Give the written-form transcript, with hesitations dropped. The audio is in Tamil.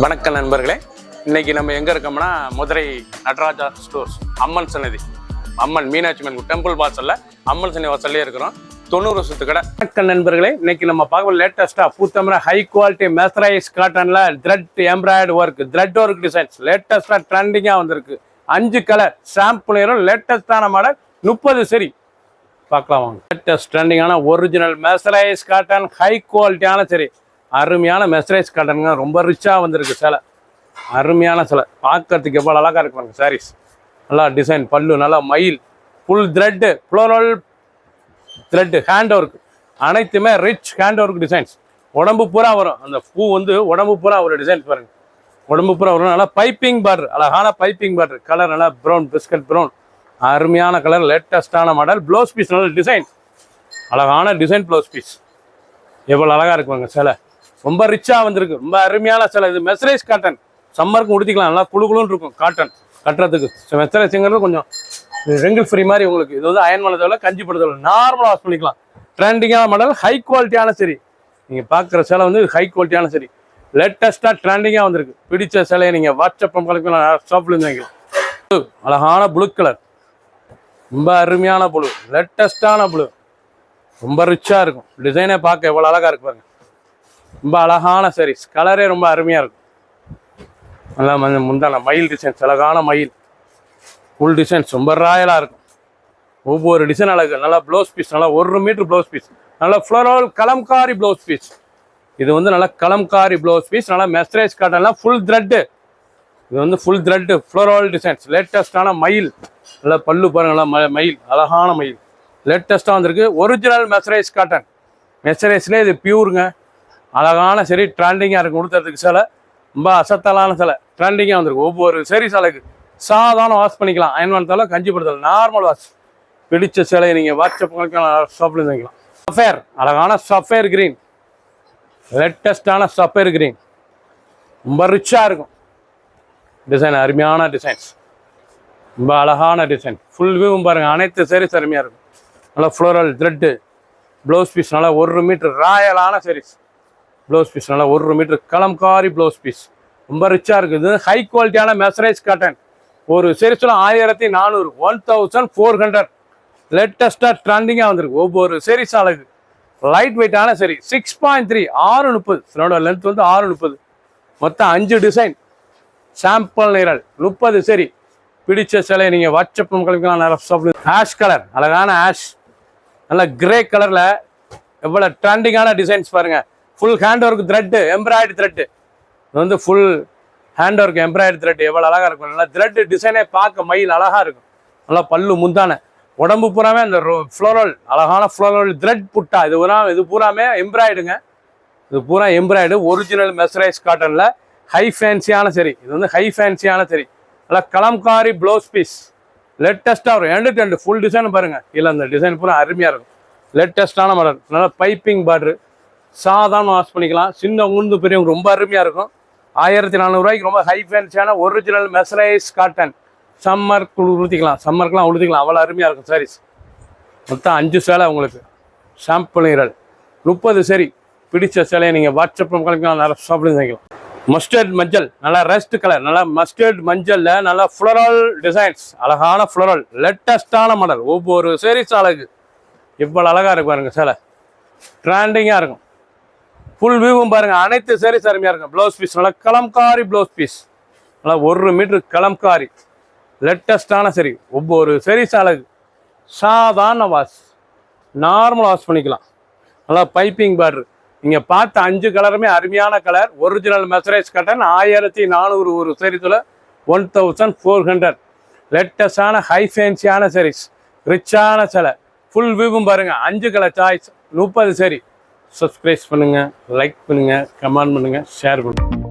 வணக்கம் நண்பர்களே, இன்னைக்கு நம்ம எங்க இருக்கோம்னா மதுரை நடராஜா ஸ்டோர்ஸ் அம்மன் சன்னதி, அம்மன் மீனாட்சி அம்மன் டெம்பிள் வாசல்ல அம்மன் சன்னதி வாசல்லே இருக்கிறோம். 90 வருஷத்து கடை. வணக்கம் நண்பர்களே, இன்னைக்கு நம்ம பார்க்க லேட்டஸ்டா பூத்தமர ஹை குவாலிட்டி மெஸ்ரைஸ் காட்டன்ல த்ரெட் எம்ப்ராய்டரி ஒர்க் டிசைன்ஸ் லேட்டஸ்டா ட்ரெண்டிங்கா வந்திருக்கு. 5 கலர் சாம்பிள் நேரம் லேட்டஸ்டான மாடல் 30 சரி பார்க்கலாம் வாங்க. லேட்டஸ்ட் ட்ரெண்டிங்கான ஒரிஜினல் மெஸ்ரைஸ் காட்டன் ஹை குவாலிட்டியான சரி அருமையான மெஸ்ரைஸ் காட்டனுங்க. ரொம்ப ரிச்சாக வந்திருக்கு சேலை, அருமையான சேலை பார்க்கறதுக்கு எவ்வளோ அழகாக இருக்குவாங்க. சாரீஸ் நல்லா டிசைன், பல்லு நல்லா மயில், full thread, floral thread, hand work அனைத்துமே ரிச் ஹேண்ட் ஒர்க் டிசைன்ஸ். உடம்பு பூரா வரும், அந்த பூ வந்து உடம்பு பூரா ஒரு டிசைன்ஸ் பாருங்கள், உடம்பு பூரா வரும். நல்லா பைப்பிங் பார்டர், அழகான பைப்பிங் பார்டர், கலர் நல்லா ப்ரௌன், பிஸ்கட் ப்ரௌன், அருமையான கலர், லேட்டஸ்டான மாடல். ப்ளவுஸ் பீஸ் நல்ல டிசைன், அழகான டிசைன் ப்ளவுஸ் பீஸ் எவ்வளோ அழகாக இருக்குவாங்க சேலை. ரொம்ப ரிச்சாக வந்திருக்கு, ரொம்ப அருமையான சேலை. இது மெஸ்ரைஸ் காட்டன், சம்மருக்கு உடுத்திக்கலாம், நல்லா குழுன்னு இருக்கும். காட்டன் கட்டுறதுக்கு மெஸ்ரைஸுங்கிறது கொஞ்சம் ரெங்கிள் ஃப்ரீ மாதிரி உங்களுக்கு. இது வந்து அயன் பண்ணதோட கஞ்சி படுறதோட நார்மலாக வாஷ் பண்ணிக்கலாம். ட்ரெண்டிங்கான மாடல், ஹை குவாலிட்டியான சரி. நீங்கள் பார்க்குற சேலை வந்து ஹை குவாலிட்டியான சரி, லேட்டஸ்ட்டாக ட்ரெண்டிங்காக வந்திருக்கு. பிடிச்ச சேலையை நீங்கள் வாட்ஸ்அப் கலக்கலாம், ஷாப்லேருந்து வாங்கிக்கலாம். அழகான ப்ளூ கலர், ரொம்ப அருமையான ப்ளூ, லேட்டஸ்டான ப்ளூ, ரொம்ப ரிச்சாக இருக்கும். டிசைனே பார்க்க எவ்வளோ அழகாக இருக்கு பாருங்க. ரொம்ப அழகான சாரீஸ், கலரே ரொம்ப அருமையாக இருக்கும். நல்லா முந்தான மயில் டிசைன்ஸ், அழகான மயில், ஃபுல் டிசைன்ஸ் ரொம்ப ராயலாக இருக்கும். ஒவ்வொரு டிசைன் அழகு. நல்லா ப்ளவுஸ் பீஸ், நல்லா 1 மீட்டர் ப்ளவுஸ் பீஸ், நல்லா ஃப்ளோரல் கலம்காரி ப்ளவுஸ் பீஸ். இது வந்து நல்லா கலம்காரி ப்ளவுஸ் பீஸ், நல்லா மெஸ்ரைஸ் காட்டன்லாம் ஃபுல் த்ரெட்டு. இது வந்து ஃபுல் த்ரெட்டு ஃப்ளோரல் டிசைன்ஸ், லேட்டஸ்டான மயில், நல்லா பல்லு பாருங்க, நல்லா மயில், அழகான மயில், லேட்டஸ்ட்டாக வந்திருக்கு. ஒரிஜினல் மெஸ்ரைஸ் காட்டன், மெஸ்ரைஸ்லேயே இது பியூருங்க. அழகான சரி, ட்ரெண்டிங்காக இருக்கும். கொடுத்ததுக்கு சேலை ரொம்ப அசத்தலான சேலை, ட்ரெண்டிங்காக வந்திருக்கு. ஒவ்வொரு சரி சேலைக்கு சாதாரண வாஷ் பண்ணிக்கலாம், அயன் பண்ணத்தாலும் கஞ்சி படுத்தலாம், நார்மல் வாஷ். பிடிச்ச சேலையை நீங்கள் வாட்ஸ்அப் ஷாப்லேருந்து வாங்கிக்கலாம். சஃபேர், அழகான சஃபேர் கிரீன், லேட்டஸ்டான சஃபேர் கிரீன், ரொம்ப ரிச்சாக இருக்கும். டிசைன் அருமையான டிசைன்ஸ், ரொம்ப அழகான டிசைன். ஃபுல் வியூவும் பாருங்கள், அனைத்து சாரீஸ் அருமையாக இருக்கும். நல்லா ஃப்ளோரல் த்ரெட்டு ப்ளவுஸ் பீஸ், நல்லா 1 மீட்டர் ராயலான சாரீஸ். ப்ளவுஸ் பீஸ் நல்லா 1 மீட்டர் கலம்காரி ப்ளவுஸ் பீஸ், ரொம்ப ரிச்சாக இருக்குது. ஹை குவாலிட்டியான மெஸ்ரைஸ் காட்டன். ஒரு சீரீஸில் 1400, 1400 லேட்டஸ்ட்டாக ட்ரெண்டிங்காக வந்திருக்கு. ஒவ்வொரு சீரீஸ் அழகு, லைட் வெயிட்டான சரி. 6.3, 630, இதனோட லென்த் வந்து 630. மொத்தம் 5 டிசைன், சாம்பிள் நிரல் 30 சரி. பிடிச்ச சிலையை நீங்கள் வாட்ஸ்அப் கலக்கலாம். ஆஷ் கலர், அழகான ஆஷ், நல்லா கிரே கலரில் எவ்வளோ ட்ரெண்டிங்கான டிசைன்ஸ் பாருங்கள். Full hand work thread, embroidery thread. இது வந்து full hand work embroidery thread எவ்வளோ அழகாக இருக்கும். நல்லா த்ரெட்டு டிசைனே பார்க்க மயில் அழகாக இருக்கும். நல்லா பல்லு முந்தான, உடம்பு பூராமே அந்த ஃப்ளோரல், அழகான ஃப்ளோரல் த்ரெட் புட்டா. இது பூராமே எம்ப்ராய்டுங்க. இது பூரா எம்ப்ராய்டு, ஒரிஜினல் மெஸ்ரைஸ் காட்டனில் ஹை ஃபேன்சியான சரி. இது வந்து ஹை ஃபேன்சியான சரி. நல்லா கலம்காரி ப்ளவுஸ் பீஸ், லேட்டஸ்ட்டாக வரும். எண்டு ஃபுல் டிசைன் பாருங்கள். இல்லை அந்த டிசைன் பூரா அருமையாக இருக்கும். லேட்டஸ்ட்டான மாடல், நல்லா பைப்பிங் பார்டரு, சாதாரண வாஷ் பண்ணிக்கலாம். சின்ன உந்து பெரியவங்க ரொம்ப அருமையாக இருக்கும். 1400 ரூபாய்க்கு ரொம்ப ஹை ஃபேன்சியான ஒரிஜினல் மெஸ்ரைஸ் காட்டன். சம்மருக்கு உடுத்திக்கலாம், சம்மருக்குலாம் உடுத்திக்கலாம், அவ்வளோ அருமையாக இருக்கும் சாரீஸ். மொத்தம் 5 சேலை உங்களுக்கு. சாம்பிள் நிரல் 30 சரி. பிடிச்ச சேலையை நீங்கள் வாட்ஸ்அப் கலக்கலாம், நிறைய ஷாப்லேருந்து வாங்கிக்கலாம். மஸ்டர்ட் மஞ்சள், நல்லா ரெஸ்ட் கலர், நல்லா மஸ்டர்ட் மஞ்சளில் நல்லா ஃப்ளோரல் டிசைன்ஸ், அழகான ஃப்ளோரல், லேட்டஸ்டான மாடல். ஒவ்வொரு சீரீஸ் அழகு, எவ்வளோ அழகாக இருக்கு பாருங்கள் சேலை, ட்ரெண்டிங்காக இருக்கும். ஃபுல் வியூவும் பாருங்கள், அனைத்து சாரீஸ் அருமையாக இருக்கும். ப்ளவுஸ் பீஸ் நல்லா கலம்காரி ப்ளவுஸ் பீஸ், நல்லா 1 மீட்டர் கலம்காரி, லேட்டஸ்டான சரி. ஒவ்வொரு சீரீஸ் அழகு, சாதாரண வாஷ், நார்மல் வாஷ் பண்ணிக்கலாம். நல்லா பைப்பிங் பார்டர். நீங்கள் பார்த்த 5 கலருமே அருமையான கலர். ஒரிஜினல் மெஸ்ரைஸ் காட்டன் 1400, ஒரு சீரீஸில் 1400. லேட்டஸ்டான ஹை ஃபேன்சியான சாரீஸ், ரிச்சான சேலை. ஃபுல் வியூவும் பாருங்கள், 5 கலர் சாய்ஸ், 30 சரி. சப்ஸ்கிரைப் பண்ணுங்கள், லைக் பண்ணுங்கள், கமெண்ட் பண்ணுங்கள், ஷேர் பண்ணுங்கள்.